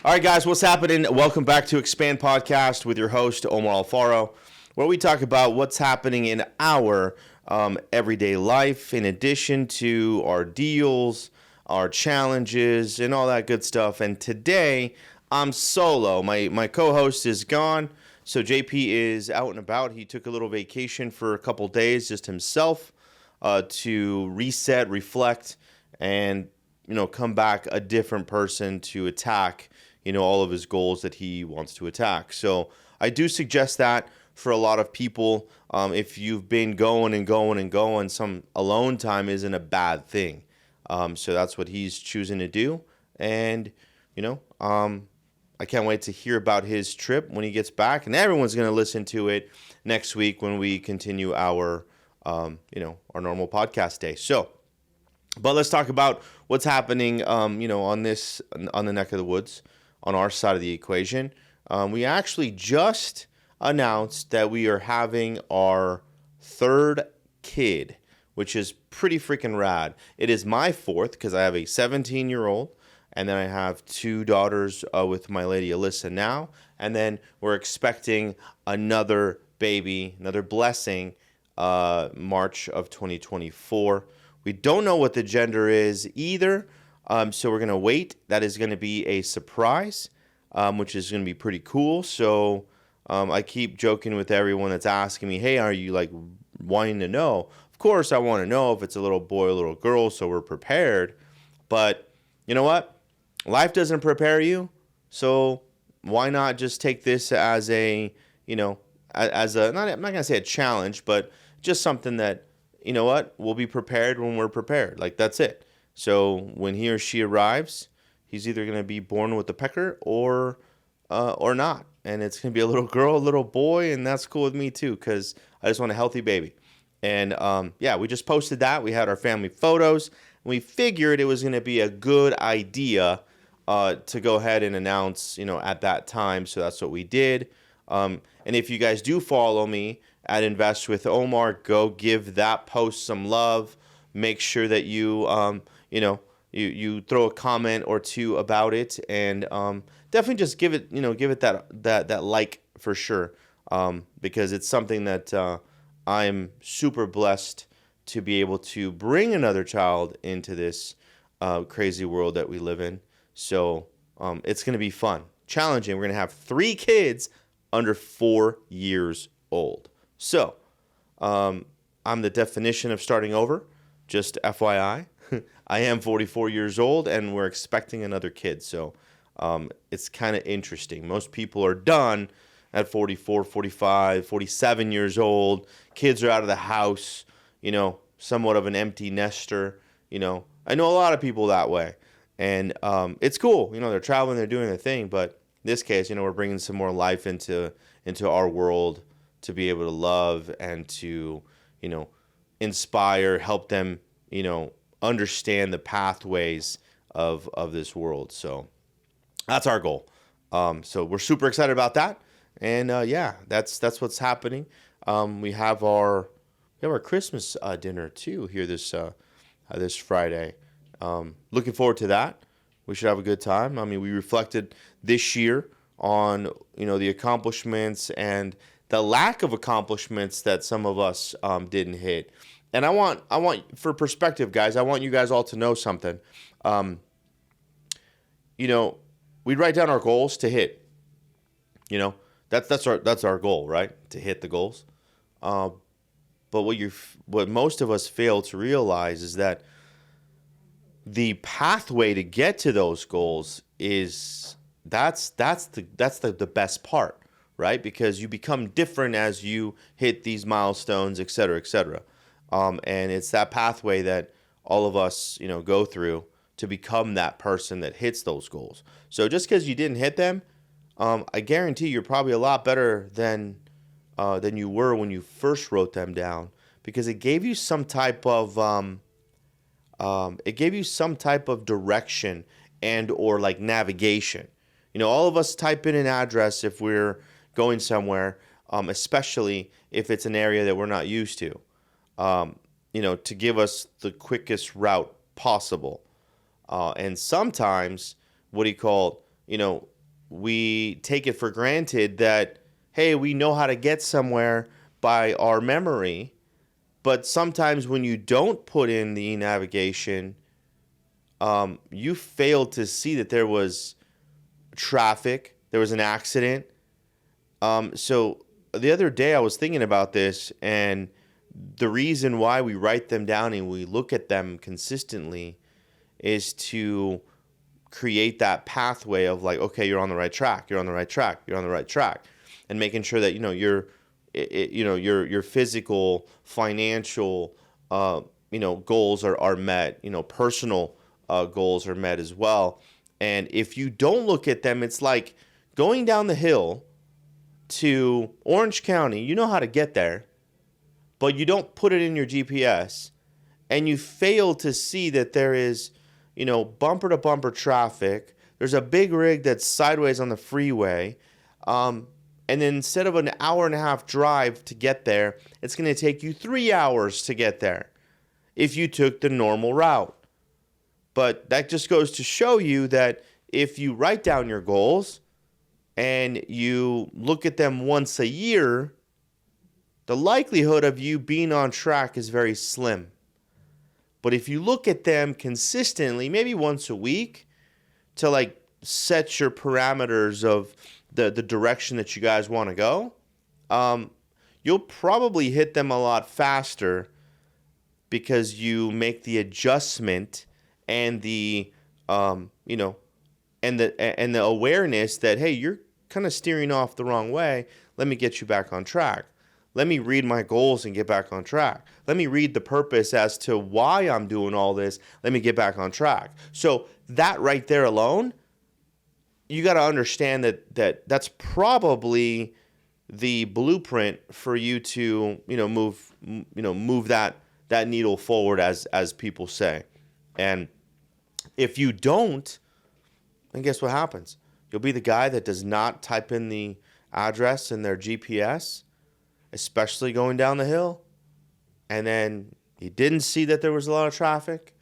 All right, guys, what's happening? Welcome back to Expand Podcast with your host, Omar Alfaro, where we talk about what's happening in our everyday life, in addition to our deals, our challenges, and all that good stuff. And today, I'm solo. My co-host is gone, so JP is out and about. He took a little vacation for a couple days, just himself, to reset, reflect, and come back a different person to attack all of his goals that he wants to attack. So I do suggest that for a lot of people. If you've been going and going and going, some alone time isn't a bad thing. So that's what he's choosing to do. And, I can't wait to hear about his trip when he gets back. And everyone's going to listen to it next week when we continue our our normal podcast day. So, but let's talk about what's happening, on the neck of the woods, on our side of the equation. We actually just announced that we are having our third kid, which is pretty freaking rad. It is my fourth because I have a 17-year-old, and then I have two daughters with my lady Alyssa now, and then we're expecting another baby, another blessing, March of 2024. We don't know what the gender is either, so we're going to wait. That is going to be a surprise, which is going to be pretty cool. So I keep joking with everyone that's asking me, hey, are you wanting to know? Of course I want to know if it's a little boy or a little girl, so we're prepared. But you know what? Life doesn't prepare you, so why not just take this as a, as a, I'm not going to say a challenge, but just something that, we'll be prepared when we're prepared. That's it. So when he or she arrives, he's either going to be born with a pecker or not. And it's going to be a little girl, a little boy, and that's cool with me too, because I just want a healthy baby. And we just posted that. We had our family photos. And we figured it was going to be a good idea to go ahead and announce, at that time. So that's what we did. And if you guys do follow me at Invest with Omar, go give that post some love. Make sure that you, you throw a comment or two about it, and definitely just give it that like for sure, because it's something that I'm super blessed to be able to bring another child into this crazy world that we live in. So it's going to be fun, challenging. We're going to have 3 kids under 4 years old. So I'm the definition of starting over. Just FYI, I am 44 years old, and we're expecting another kid. So it's kind of interesting. Most people are done at 44, 45, 47 years old. Kids are out of the house, somewhat of an empty nester. I know a lot of people that way. And it's cool. They're traveling, they're doing their thing. But in this case, we're bringing some more life into our world to be able to love and to, inspire, help them, understand the pathways of this world. So that's our goal. So we're super excited about that. And that's what's happening. We have our Christmas dinner too here this Friday. Looking forward to that. We should have a good time. I mean, we reflected this year on the accomplishments and the lack of accomplishments that some of us didn't hit. And I want for perspective, guys. I want you guys all to know something. We write down our goals to hit. That's our goal, right? To hit the goals. But what most of us fail to realize is that the pathway to get to those goals is that's the best part, right? Because you become different as you hit these milestones, et cetera, et cetera. And it's that pathway that all of us, go through to become that person that hits those goals. So just because you didn't hit them, I guarantee you're probably a lot better than you were when you first wrote them down, because it gave you some type of direction and or navigation. All of us type in an address if we're going somewhere, especially if it's an area that we're not used to, to give us the quickest route possible. And sometimes, we take it for granted that, hey, we know how to get somewhere by our memory. But sometimes when you don't put in the navigation, you fail to see that there was traffic, there was an accident. So the other day I was thinking about this, and the reason why we write them down and we look at them consistently is to create that pathway of like, okay, you're on the right track, you're on the right track, you're on the right track, and making sure that your physical, financial, goals are met. Personal goals are met as well. And if you don't look at them, it's like going down the hill to Orange County. You know how to get there, but you don't put it in your GPS, and you fail to see that there is, bumper to bumper traffic. There's a big rig that's sideways on the freeway. And then instead of an hour and a half drive to get there, it's going to take you 3 hours to get there if you took the normal route. But that just goes to show you that if you write down your goals and you look at them once a year, the likelihood of you being on track is very slim. But if you look at them consistently, maybe once a week, to like set your parameters of the direction that you guys want to go, you'll probably hit them a lot faster because you make the adjustment and the and the awareness that, hey, you're kind of steering off the wrong way. Let me get you back on track. Let me read my goals and get back on track. Let me read the purpose as to why I'm doing all this. Let me get back on track. So that right there alone, you got to understand that's probably the blueprint for you to move that needle forward, as people say. And if you don't, then guess what happens? You'll be the guy that does not type in the address in their GPS, especially going down the hill, and then you didn't see that there was a lot of traffic,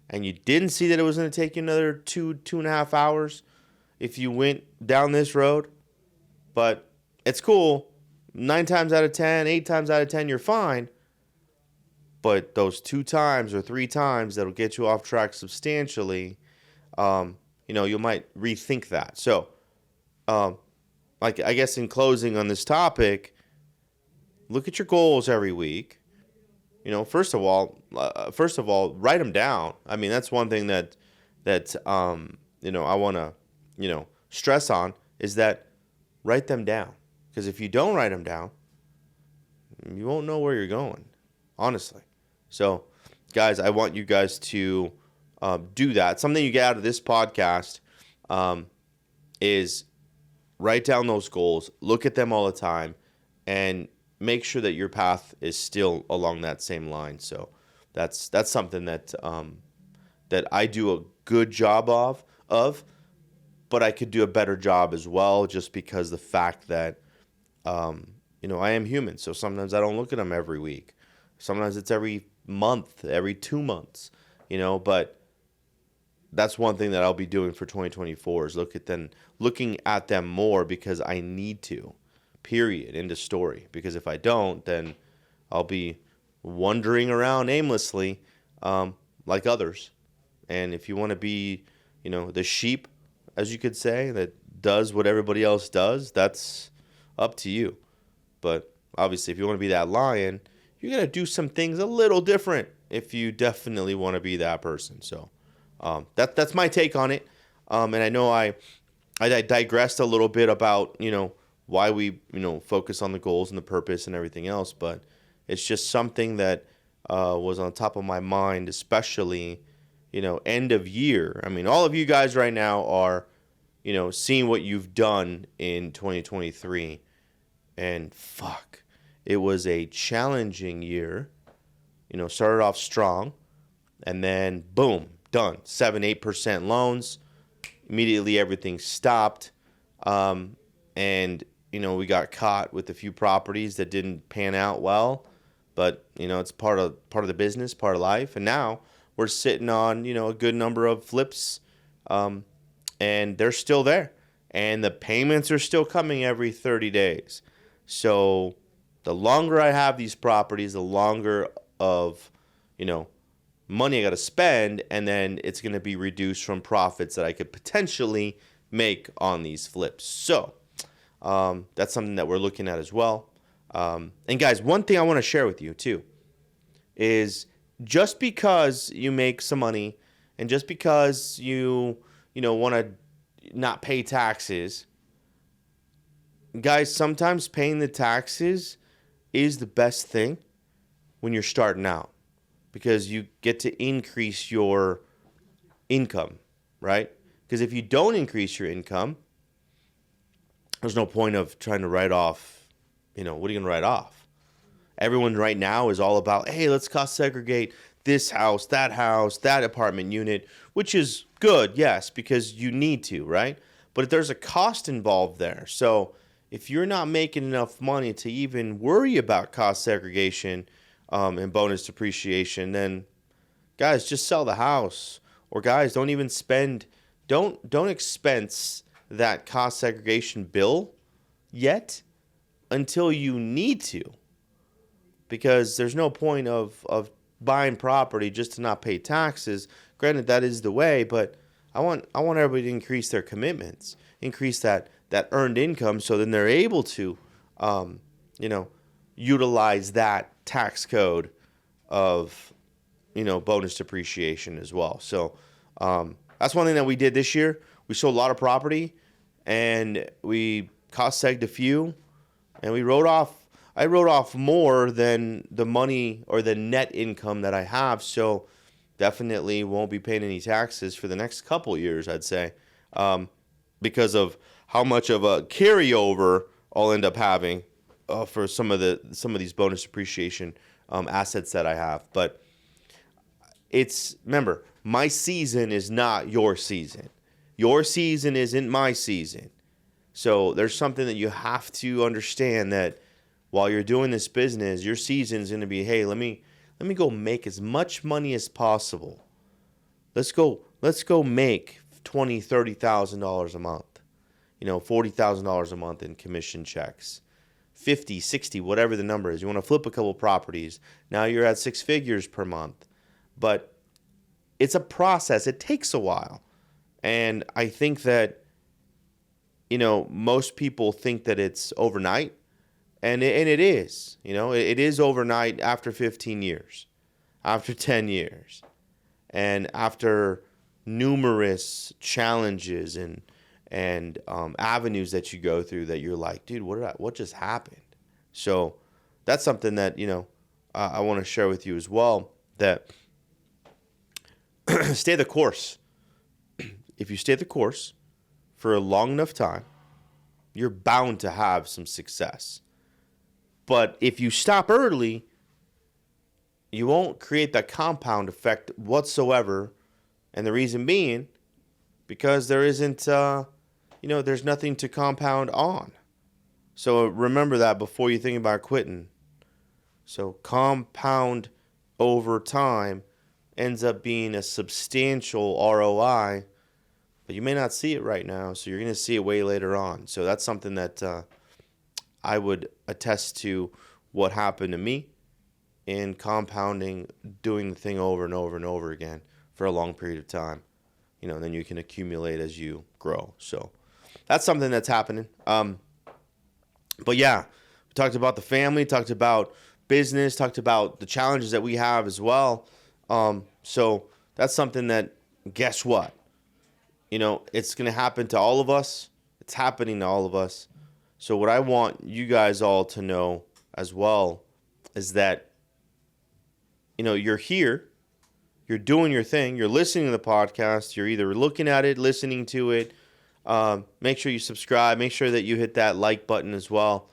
and you didn't see that it was going to take you another 2.5 hours if you went down this road. But it's cool. 9 times out of 10, 8 times out of 10, you're fine. But those 2 times or 3 times that'll get you off track substantially, you might rethink that. So, I guess in closing on this topic, look at your goals every week. First of all, write them down. I mean, that's one thing that I want to, stress on, is that write them down. Because if you don't write them down, you won't know where you're going, honestly. So, guys, I want you guys to do that. Something you get out of this podcast is write down those goals, look at them all the time, and make sure that your path is still along that same line. So that's something that I do a good job of, but I could do a better job as well, just because the fact that I am human. So sometimes I don't look at them every week. Sometimes it's every month, every 2 months, but that's one thing that I'll be doing for 2024 is looking at them more, because I need to. Period. End of story. Because if I don't, then I'll be wandering around aimlessly, like others. And if you want to be, the sheep, as you could say, that does what everybody else does, that's up to you. But obviously, if you want to be that lion, you got to do some things a little different if you definitely want to be that person. So that's my take on it. And I know I digressed a little bit about, why we, focus on the goals and the purpose and everything else. But it's just something that was on top of my mind, especially, end of year. I mean, all of you guys right now are, seeing what you've done in 2023. And fuck, it was a challenging year. Started off strong, and then boom, done. 7-8% loans. Immediately everything stopped. And we got caught with a few properties that didn't pan out well, but it's part of the business, part of life. And now we're sitting on a good number of flips, and they're still there. and the payments are still coming every 30 days. So the longer I have these properties, the longer of, money I got to spend, and then it's going to be reduced from profits that I could potentially make on these flips. So that's something that we're looking at as well. And guys, one thing I want to share with you too is just because you make some money and just because you want to not pay taxes, guys, sometimes paying the taxes is the best thing when you're starting out, because you get to increase your income, right? Because if you don't increase your income, there's no point of trying to write off, what are you going to write off? Everyone right now is all about, hey, let's cost segregate this house, that apartment unit, which is good, yes, because you need to, right? But there's a cost involved there. So if you're not making enough money to even worry about cost segregation and bonus depreciation, then guys, just sell the house. Or guys, don't even don't expense that cost segregation bill yet until you need to. Because there's no point of buying property just to not pay taxes. Granted, that is the way, but I want everybody to increase their commitments, increase that earned income, so then they're able to, utilize that tax code of, bonus depreciation as well. So that's one thing that we did this year. We sold a lot of property, and we cost segged a few, and I wrote off more than the money or the net income that I have. So definitely won't be paying any taxes for the next couple years, I'd say, because of how much of a carryover I'll end up having for some of these bonus depreciation assets that I have. But remember, my season is not your season. Your season isn't my season. So there's something that you have to understand, that while you're doing this business, your season is going to be, hey, let me go make as much money as possible. Let's go make $20,000, $30,000 a month. $40,000 a month in commission checks. 50, 60, whatever the number is. You want to flip a couple properties. Now you're at 6 figures per month. But it's a process. It takes a while. And I think that, most people think that it's overnight. And it is. It is overnight after 15 years, after 10 years, and after numerous challenges and avenues that you go through that you're like, dude, what just happened? So that's something that, I want to share with you as well, that stay the course. If you stay the course for a long enough time, you're bound to have some success. But if you stop early, you won't create that compound effect whatsoever. And the reason being, because there isn't, there's nothing to compound on. So remember that before you think about quitting. So compound over time ends up being a substantial ROI, but you may not see it right now. So you're going to see it way later on. So that's something that I would attest to what happened to me in compounding, doing the thing over and over and over again for a long period of time. And then you can accumulate as you grow. So that's something that's happening. But yeah, we talked about the family, talked about business, talked about the challenges that we have as well. So that's something that, guess what? It's going to happen to all of us. It's happening to all of us. So what I want you guys all to know as well is that, you're here, you're doing your thing, you're listening to the podcast, you're either looking at it, listening to it. Make sure you subscribe. Make sure that you hit that like button as well,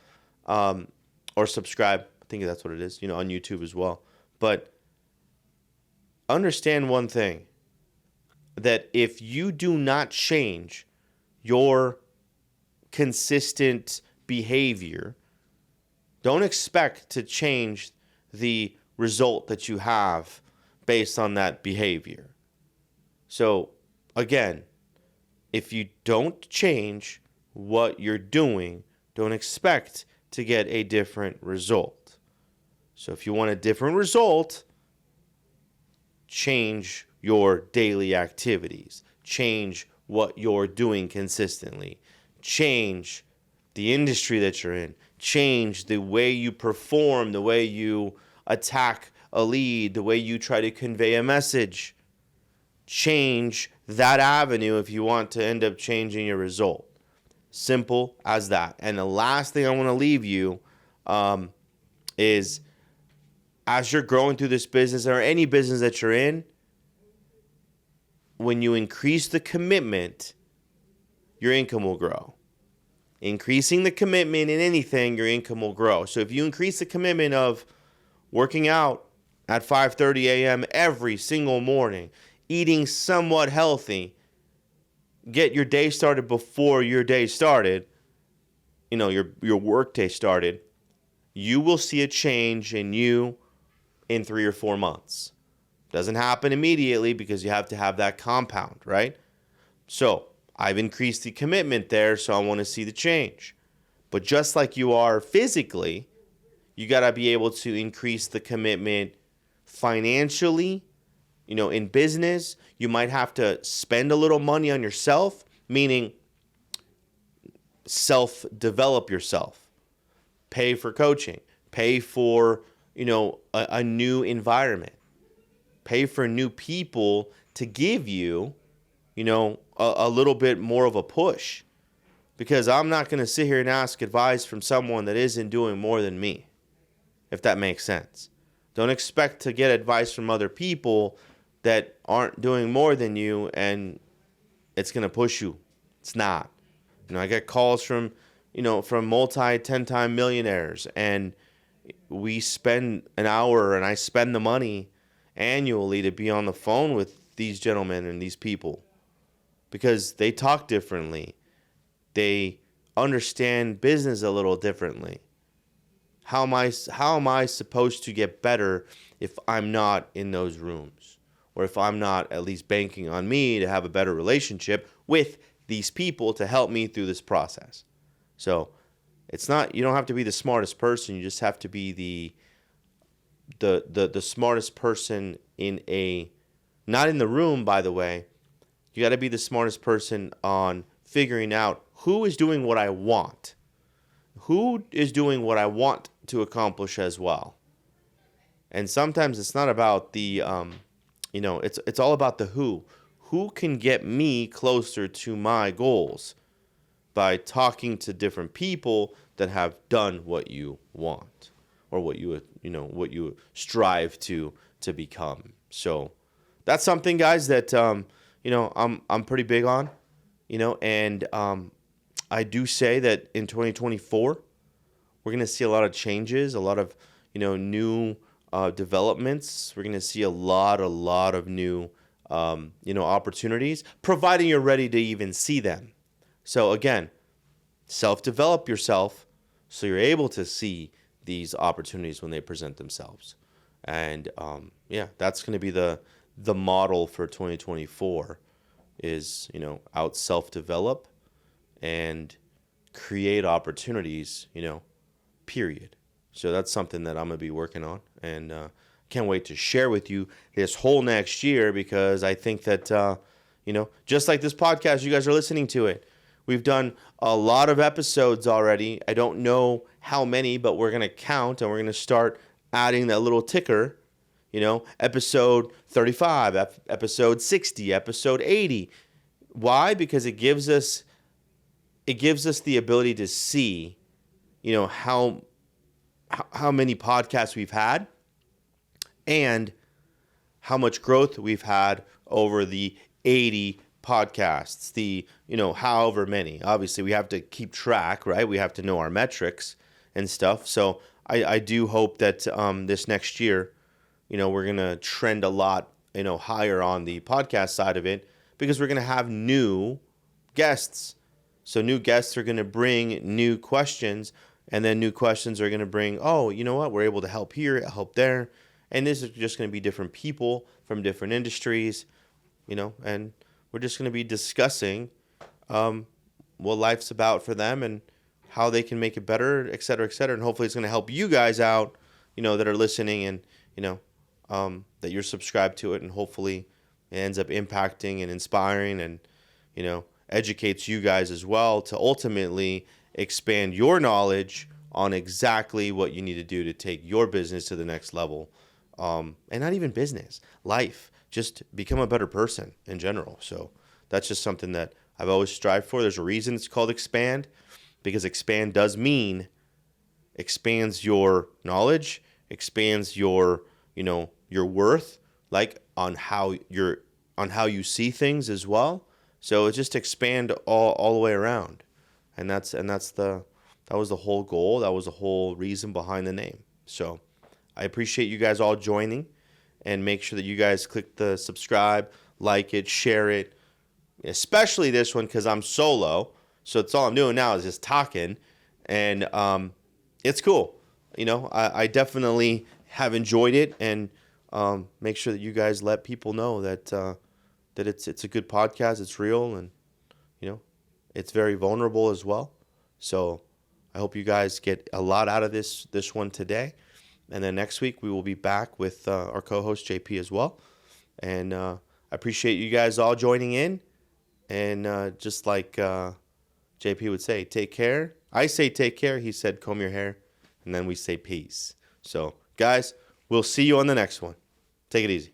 or subscribe. I think that's what it is, on YouTube as well. But understand one thing, that if you do not change your consistent behavior, don't expect to change the result that you have based on that behavior. So again, if you don't change what you're doing, don't expect to get a different result. So if you want a different result, change your daily activities. Change what you're doing consistently. Change the industry that you're in. Change the way you perform, the way you attack a lead, the way you try to convey a message. Change that avenue if you want to end up changing your result. Simple as that. And the last thing I want to leave you is, as you're growing through this business or any business that you're in, when you increase the commitment, your income will grow. Increasing the commitment in anything, your income will grow. So if you increase the commitment of working out at 5:30 a.m. every single morning, eating somewhat healthy, get your day started before your day started, your work day started, you will see a change in you in 3 or 4 months. Doesn't happen immediately because you have to have that compound, right? So I've increased the commitment there, so I want to see the change. But just like you are physically, you got to be able to increase the commitment financially. In business, you might have to spend a little money on yourself, meaning self-develop yourself. Pay for coaching. Pay for, a new environment. Pay for new people to give you, a little bit more of a push. Because I'm not going to sit here and ask advice from someone that isn't doing more than me, if that makes sense. Don't expect to get advice from other people that aren't doing more than you and it's going to push you. It's not. I get calls from multi 10-time millionaires, and we spend an hour and I spend the money annually to be on the phone with these gentlemen and these people because they talk differently. They understand business a little differently. How am I supposed to get better if I'm not in those rooms? Or if I'm not at least banking on me to have a better relationship with these people to help me through this process. So you don't have to be the smartest person. You just have to be the smartest person not in the room, by the way. You got to be the smartest person on figuring out who is doing what I want. Who is doing what I want to accomplish as well. And sometimes it's not about the it's all about the who. Who can get me closer to my goals by talking to different people that have done what you want or what you strive to become. So that's something, guys, that I'm pretty big on, and I do say that in 2024 we're going to see a lot of changes, a lot of new developments. We're going to see a lot of new, opportunities, providing you're ready to even see them. So again, self-develop yourself so you're able to see these opportunities when they present themselves. And that's going to be the model for 2024 is, out self-develop and create opportunities, period. So that's something that I'm going to be working on, and can't wait to share with you this whole next year, because I think that, just like this podcast, you guys are listening to it. We've done a lot of episodes already. I don't know how many, but we're going to count, and we're going to start adding that little ticker, episode 35, episode 60, episode 80. Why? Because it gives us the ability to see, how many podcasts we've had and how much growth we've had over the 80 podcasts, the, however many. Obviously, we have to keep track, right? We have to know our metrics and stuff. So I do hope that this next year, we're going to trend a lot, higher on the podcast side of it, because we're going to have new guests. So new guests are going to bring new questions, and then new questions are going to bring, we're able to help here, help there. And this is just going to be different people from different industries, and we're just going to be discussing what life's about for them and how they can make it better, et cetera, et cetera. And hopefully it's going to help you guys out, that are listening and, that you're subscribed to it. And hopefully it ends up impacting and inspiring and, educates you guys as well to ultimately expand your knowledge on exactly what you need to do to take your business to the next level. And not even business, life, just become a better person in general. So that's just something that I've always strived for. There's a reason it's called expand, because expand does mean expands your knowledge, expands your, your worth, like on how you see things as well. So it just expand all the way around. And that was the whole goal. That was the whole reason behind the name. So I appreciate you guys all joining, and make sure that you guys click the subscribe, like it, share it, especially this one because I'm solo. So it's all I'm doing now is just talking, and it's cool. I definitely have enjoyed it, and make sure that you guys let people know that it's a good podcast. It's real, and it's very vulnerable as well. So I hope you guys get a lot out of this one today. And then next week, we will be back with our co-host, JP, as well. And I appreciate you guys all joining in. And just like JP would say, take care. I say take care. He said comb your hair. And then we say peace. So, guys, we'll see you on the next one. Take it easy.